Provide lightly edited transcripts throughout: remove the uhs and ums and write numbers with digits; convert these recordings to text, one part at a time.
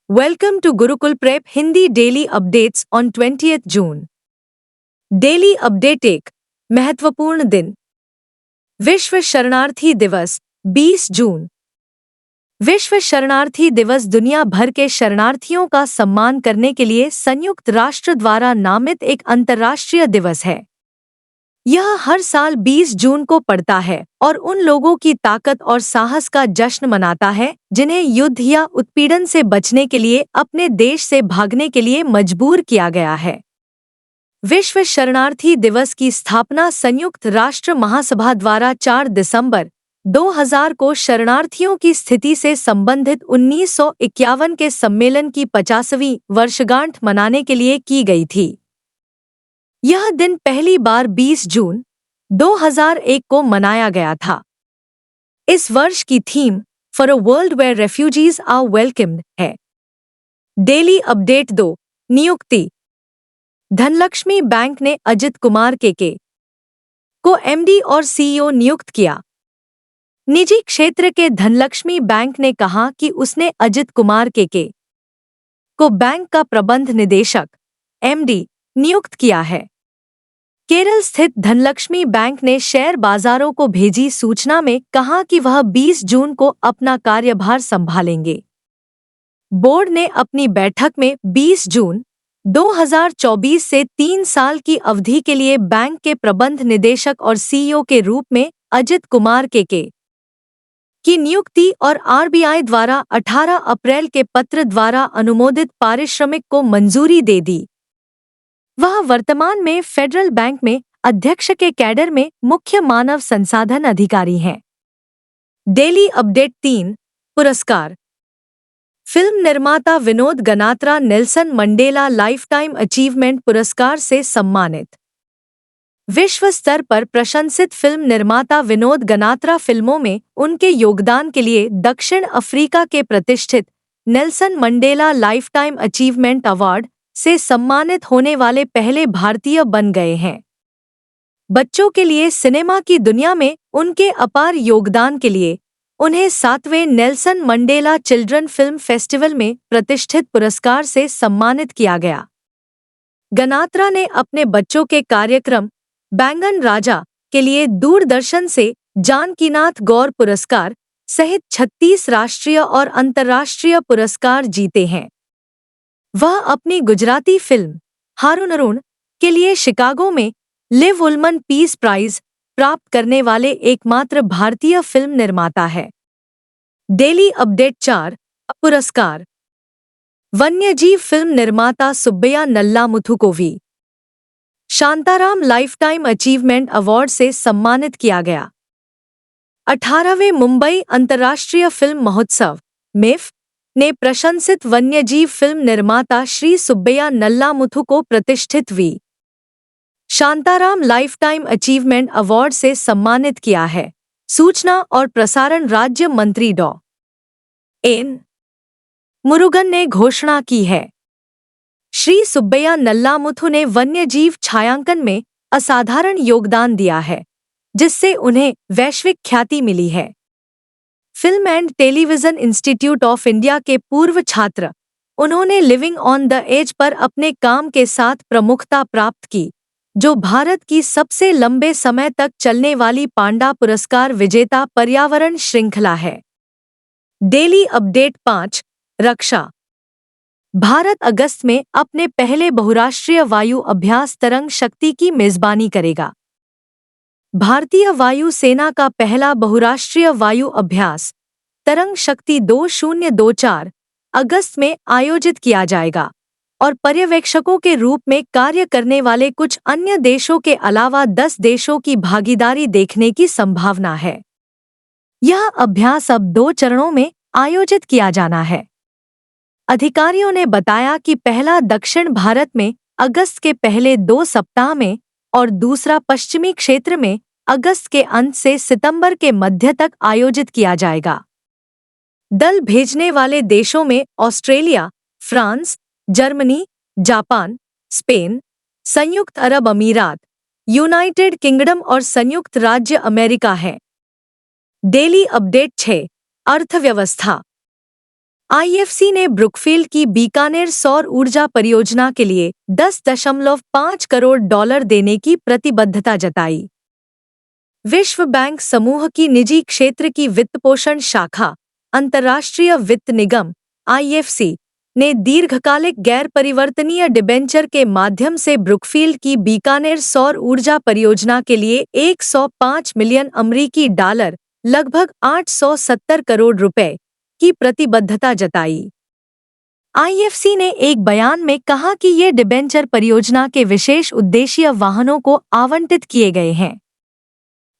Welcome to Gurukul Prep Hindi Daily Updates on 20th June. Daily update एक महत्वपूर्ण दिन। विश्व शरणार्थी दिवस 20 जून। विश्व शरणार्थी दिवस दुनिया भर के शरणार्थियों का सम्मान करने के लिए संयुक्त राष्ट्र द्वारा नामित एक अंतर्राष्ट्रीय दिवस है। यह हर साल 20 जून को पड़ता है और उन लोगों की ताकत और साहस का जश्न मनाता है जिन्हें युद्ध या उत्पीड़न से बचने के लिए अपने देश से भागने के लिए मजबूर किया गया है। विश्व शरणार्थी दिवस की स्थापना संयुक्त राष्ट्र महासभा द्वारा 4 दिसंबर 2000 को शरणार्थियों की स्थिति से संबंधित 1951 के सम्मेलन की 50वीं वर्षगांठ मनाने के लिए की गई थी। यह दिन पहली बार 20 जून 2001 को मनाया गया था। इस वर्ष की theme for a world where refugees are welcomed है। डेली अपडेट 2 नियुक्ति। धनलक्ष्मी बैंक ने अजित कुमार के को एमडी और सीईओ नियुक्त किया। निजी क्षेत्र के धनलक्ष्मी बैंक ने कहा कि उसने अजित कुमार के को बैंक का प्रबंध निदेशक एमडी नियुक्त किया है। केरल स्थित धनलक्ष्मी बैंक ने शेयर बाजारों को भेजी सूचना में कहा कि वह 20 जून को अपना कार्यभार संभालेंगे। बोर्ड ने अपनी बैठक में 20 जून 2024 से 3 साल की अवधि के लिए बैंक के प्रबंध निदेशक और सीईओ के रूप में अजित कुमार के की नियुक्ति और आरबीआई द्वारा 18 अप्रैल के पत्र द्वारा अनुमोदित पारिश्रमिक को मंजूरी दे दी। वह वर्तमान में फेडरल बैंक में अध्यक्ष के कैडर में मुख्य मानव संसाधन अधिकारी हैं। डेली अपडेट 3 पुरस्कार। फिल्म निर्माता Vinod Ganatra Nelson Mandela lifetime achievement पुरस्कार से सम्मानित। विश्व स्तर पर प्रशंसित फिल्म निर्माता विनोद गनात्रा फिल्मों में उनके योगदान के लिए दक्षिण अफ्रीका के प्रतिष्ठित Nelson Mandela lifetime achievement award से सम्मानित होने वाले पहले भारतीय बन गए हैं। बच्चों के लिए सिनेमा की दुनिया में उनके अपार योगदान के लिए उन्हें 7वें Nelson Mandela children film festival में प्रतिष्ठित पुरस्कार से सम्मानित किया गया। गनात्रा ने अपने बच्चों के कार्यक्रम बैंगन राजा के लिए दूरदर्शन से जानकीनाथ गौर पुरस्कार सहित 36 राष्ट्रीय और अंतर्राष्ट्रीय पुरस्कार जीते हैं। वह अपनी गुजराती फिल्म हारूनरुण के लिए शिकागो में लिव उलमन पीस प्राइज प्राप्त करने वाले एकमात्र भारतीय फिल्म निर्माता है। डेली अपडेट 4 पुरस्कार। वन्यजीव फिल्म निर्माता सुब्बैया नल्लामुथु को V Shantaram lifetime achievement award से सम्मानित किया गया। 18वें मुंबई अंतर्राष्ट्रीय फिल्म महोत्सव मिफ ने प्रशंसित वन्यजीव फिल्म निर्माता श्री सुब्बैया नल्लामुथु को प्रतिष्ठित V Shantaram lifetime achievement award से सम्मानित किया है। सूचना और प्रसारण राज्य मंत्री डॉ एन मुरुगन ने घोषणा की है। श्री सुब्बैया नल्लामुथु ने वन्यजीव छायांकन में असाधारण योगदान दिया है, जिससे उन्हें वैश्विक ख्याति मिली है। Film and television institute of India के पूर्व छात्र, उन्होंने living on the as per अपने काम के साथ प्रमुखता प्राप्त की, जो भारत की सबसे लंबे समय तक चलने वाली पांडा पुरस्कार विजेता पर्यावरण श्रृंखला है। डेली अपडेट 5 रक्षा। भारत अगस्त में अपने पहले बहुराष्ट्रीय वायु अभ्यास तरंग शक्ति की मेजबानी करेगा। भारतीय वायु सेना का पहला बहुराष्ट्रीय वायु अभ्यास तरंग शक्ति 2024 अगस्त में आयोजित किया जाएगा और पर्यवेक्षकों के रूप में कार्य करने वाले कुछ अन्य देशों के अलावा 10 देशों की भागीदारी देखने की संभावना है। यह अभ्यास अब 2 चरणों में आयोजित किया जाना है। अधिकारियों ने बताया कि पहला दक्षिण भारत में अगस्त के पहले 2 सप्ताह में और दूसरा पश्चिमी क्षेत्र में अगस्त के अंत से सितंबर के मध्य तक आयोजित किया जाएगा। दल भेजने वाले देशों में Australia, France, Germany, Japan, Spain, संयुक्त अरब अमीरात, यूनाइटेड किंगडम और संयुक्त राज्य अमेरिका हैं। डेली अपडेट 6 अर्थव्यवस्था। आईएफसी ने ब्रुकफील्ड की बीकानेर सौर ऊर्जा परियोजना के लिए 10.5 करोड़ डॉलर देने की प्रतिबद्धता जताई। विश्व बैंक समूह की निजी क्षेत्र की वित्तपोषण शाखा अंतर्राष्ट्रीय वित्त निगम आईएफसी ने दीर्घकालिक गैर परिवर्तनीय डिबेंचर के माध्यम से ब्रुकफील्ड की बीकानेर सौर ऊर्जा परियोजना के लिए 105 मिलियन अमेरिकी डॉलर लगभग 870 करोड़ रुपए की प्रतिबद्धता जताई। आईएफसी ने एक बयान में कहा कि ये डिबेंचर परियोजना के विशेष उद्देश्य वाहनों को आवंटित किए गए हैं।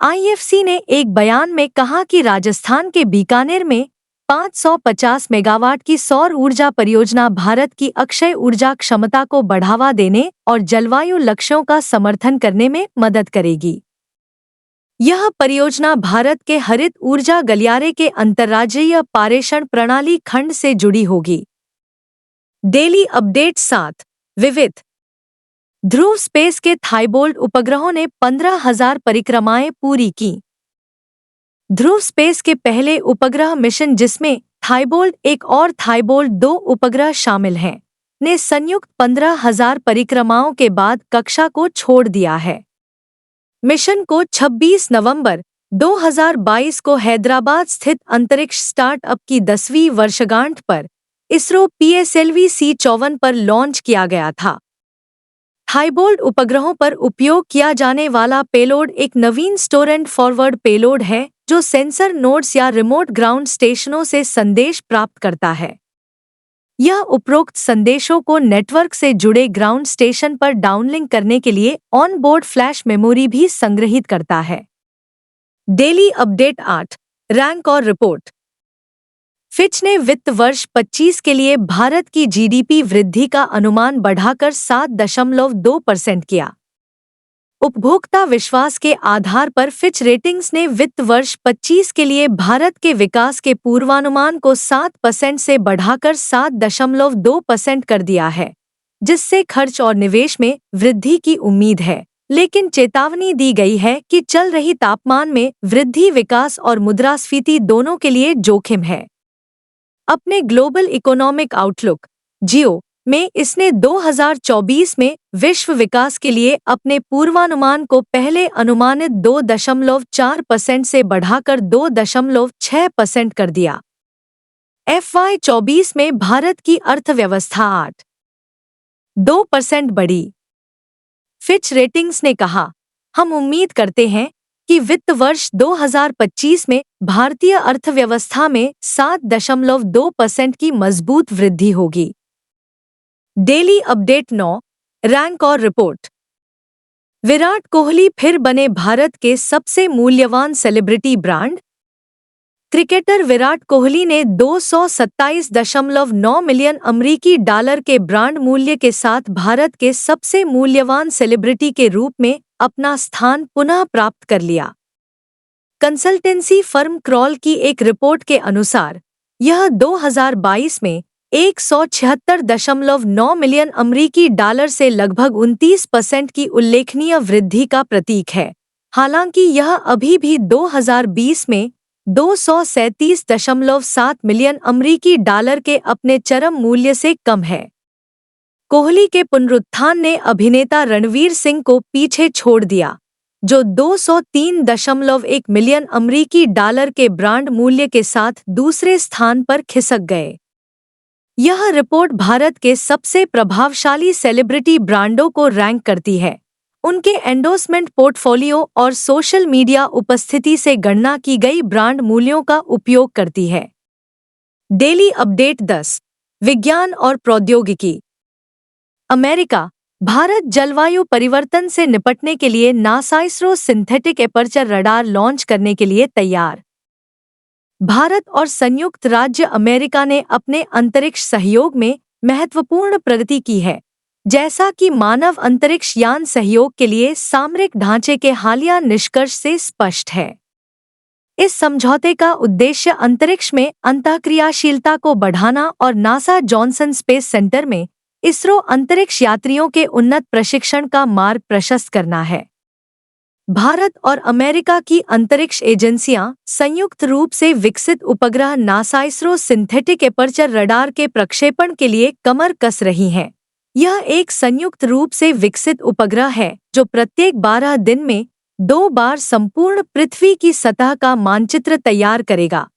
आईएफसी ने एक बयान में कहा कि राजस्थान के बीकानेर में 550 मेगावाट की सौर ऊर्जा परियोजना भारत की अक्षय ऊर्जा क्षमता को बढ़ावा देने और जलवायु लक्ष्यों का समर्थन करने में मदद करेगी। यह परियोजना भारत के हरित ऊर्जा गलियारे के अंतर्राज्यीय पारेषण प्रणाली खंड से जुड़ी होगी। डेली अपडेट 7 विविध ध्रुव स्पेस के थाईबोल्ट उपग्रहों ने 15,000 परिक्रमाएं पूरी की। ध्रुव स्पेस के पहले उपग्रह मिशन, जिसमें थाईबोल्ट 1 और थाईबोल्ट 2 उपग्रह शामिल हैं, ने संयुक्त 15,000 परिक्रमाओं के बाद कक्षा को छोड़ दिया है। मिशन को 26 नवंबर 2022 को हैदराबाद स्थित अंतरिक्ष स्टार्टअप की 10वीं वर्षगांठ पर इसरो PSLV-C54 पर लॉन्च किया गया था। थाईबोल्ट उपग्रहों पर उपयोग किया जाने वाला पेलोड एक नवीन स्टोर एंड फॉरवर्ड पेलोड है, जो सेंसर नोड्स या रिमोट ग्राउंड स्टेशनों से संदेश प्राप्त करता है। यह उपरोक्त संदेशों को नेटवर्क से जुड़े ग्राउंड स्टेशन पर डाउनलिंक करने के लिए ऑन बोर्ड फ्लैश मेमोरी भी संग्रहित करता है। डेली अपडेट 8 रैंक और रिपोर्ट। फिच ने वित्त वर्ष 25 के लिए भारत की जीडीपी वृद्धि का अनुमान बढ़ाकर 7.2% किया। उपभोक्ता विश्वास के आधार पर फिच रेटिंग्स ने वित्त वर्ष 25 के लिए भारत के विकास के पूर्वानुमान को 7% से बढ़ाकर 7.2% कर दिया है, जिससे खर्च और निवेश में वृद्धि की उम्मीद है, लेकिन चेतावनी दी गई है कि चल रही तापमान में वृद्धि विकास और मुद्रास्फीति दोनों के लिए जोखिम है। अपने ग्लोबल इकोनॉमिक आउटलुक जियो में इसने 2024 में विश्व विकास के लिए अपने पूर्वानुमान को पहले अनुमानित 2.4% से बढ़ाकर 2.6% कर दिया। FY24 में भारत की अर्थव्यवस्था 8.2% बढ़ी। फिच रेटिंग्स ने कहा, हम उम्मीद करते हैं कि वित्त वर्ष 2025 में भारतीय अर्थव्यवस्था में 7.2% की मजबूत वृद्धि होगी। डेली अपडेट 9 रैंक और रिपोर्ट। विराट कोहली फिर बने भारत के सबसे मूल्यवान celebrity brand. Cricketer Virat Kohli ने 227.9 मिलियन अमेरिकी डॉलर के ब्रांड मूल्य के साथ भारत के सबसे मूल्यवान सेलिब्रिटी के रूप में अपना स्थान पुनः प्राप्त कर लिया। कंसल्टेंसी फर्म क्रॉल की एक रिपोर्ट के अनुसार यह 2022 में 176.9 मिलियन अमेरिकी डॉलर से लगभग 29% की उल्लेखनीय वृद्धि का प्रतीक है। हालांकि यह अभी भी 2020 में 237.7 मिलियन अमेरिकी डॉलर के अपने चरम मूल्य से कम है। कोहली के पुनरुत्थान ने अभिनेता रणवीर सिंह को पीछे छोड़ दिया, जो 203.1 मिलियन अमेरिकी डॉलर के ब्रांड मूल्य के साथ दूसरे स्थान पर खिसक गए। यह रिपोर्ट भारत के सबसे प्रभावशाली सेलिब्रिटी ब्रांडों को रैंक करती है, उनके एंडोर्समेंट पोर्टफोलियो और सोशल मीडिया उपस्थिति से गणना की गई ब्रांड मूल्यों का उपयोग करती है। डेली अपडेट 10 विज्ञान और प्रौद्योगिकी। अमेरिका, भारत जलवायु परिवर्तन से निपटने के लिए NASA ISRO synthetic aperture radar launch करने के लिए तैयार। भारत और संयुक्त राज्य अमेरिका ने अपने अंतरिक्ष सहयोग में महत्वपूर्ण प्रगति की है, जैसा कि मानव अंतरिक्ष यान सहयोग के लिए सामरिक ढांचे के हालिया निष्कर्ष से स्पष्ट है। इस समझौते का उद्देश्य अंतरिक्ष में अंतःक्रियाशीलता को बढ़ाना और नासा जॉनसन स्पेस सेंटर में इसरो अंतरिक्ष यात्रियों के उन्नत प्रशिक्षण का मार्ग प्रशस्त करना है। भारत और अमेरिका की अंतरिक्ष एजेंसियां संयुक्त रूप से विकसित उपग्रह NASA ISRO synthetic aperture radar के प्रक्षेपण के लिए कमर कस रही हैं। यह एक संयुक्त रूप से विकसित उपग्रह है जो प्रत्येक 12 दिन में 2 बार संपूर्ण पृथ्वी की सतह का मानचित्र तैयार करेगा,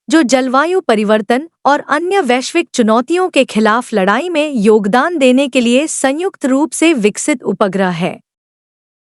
जो जलवायु परिवर्तन और अन्य वैश्विक चुनौतियों के खिलाफ लड़ाई में योगदान देने के लिए संयुक्त रूप से विकसित उपग्रह है।